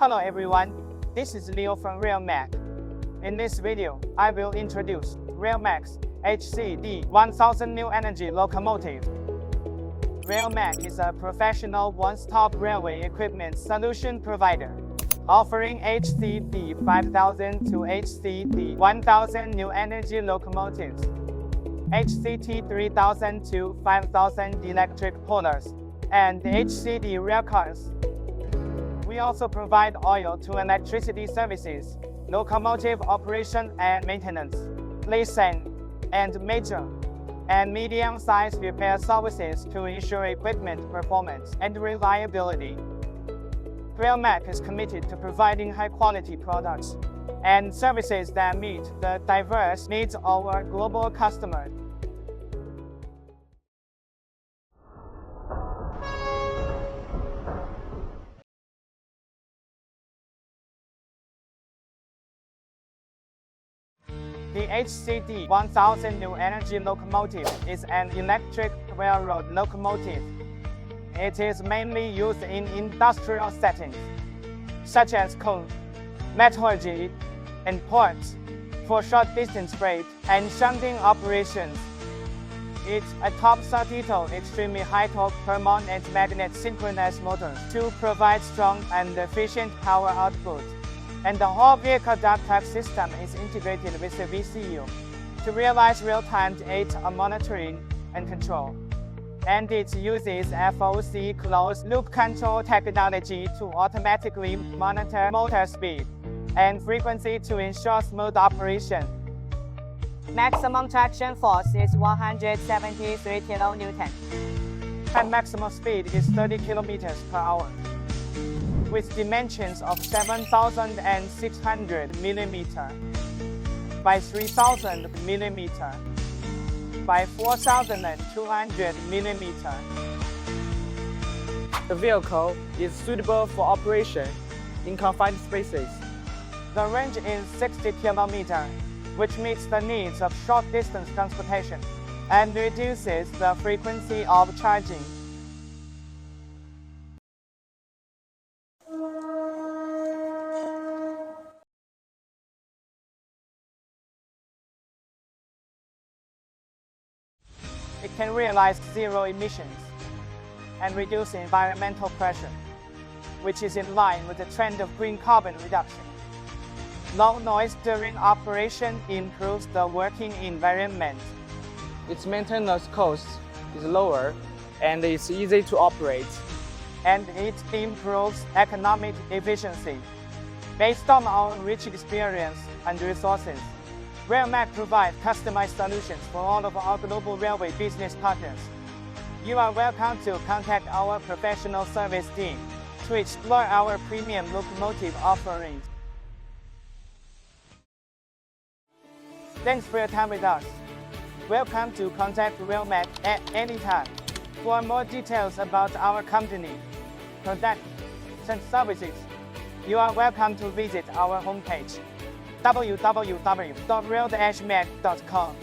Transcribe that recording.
Hello everyone, this is Leo from RailMac. In this video, I will introduce RailMac's HCD1000 New Energy Locomotive. RailMac is a professional one-stop railway equipment solution provider, offering HCD-5000 to HCD-1000 New Energy locomotives, HCD-3000 to 5000 electric pullers, and HCD railcars. We also provide oil to electricity services, locomotive operation and maintenance, leasing, and major and medium-sized repair services to ensure equipment performance and reliability. RailMac is committed to providing high-quality products and services that meet the diverse needs of our global customers. The HCD1000 New Energy Locomotive is an electric railroad locomotive. It is mainly used in industrial settings, such as coal, metallurgy, and ports, for short-distance freight and shunting operations. It adopts digital extremely high-torque permanent magnet synchronous motors to provide strong and efficient power output. And the whole vehicle data system is integrated with the VCU to realize real-time data monitoring and control. And it uses FOC closed-loop control technology to automatically monitor motor speed and frequency to ensure smooth operation. Maximum traction force is 173 kN. And maximum speed is 30 km per hour. With dimensions of 7,600 mm by 3,000 mm by 4,200 mm. The vehicle is suitable for operation in confined spaces. The range is 60 km, which meets the needs of short-distance transportation and reduces the frequency of charging. It can realize zero emissions and reduce environmental pressure, which is in line with the trend of green carbon reduction. Low noise during operation improves the working environment. Its maintenance cost is lower and it's easy to operate. And it improves economic efficiency. Based on our rich experience and resources, RailMac provides customized solutions for all of our global railway business partners. You are welcome to contact our professional service team to explore our premium locomotive offerings. Thanks for your time with us. Welcome to contact RailMac at any time. For more details about our company, products, and services, you are welcome to visit our homepage, www.rail-mac.com.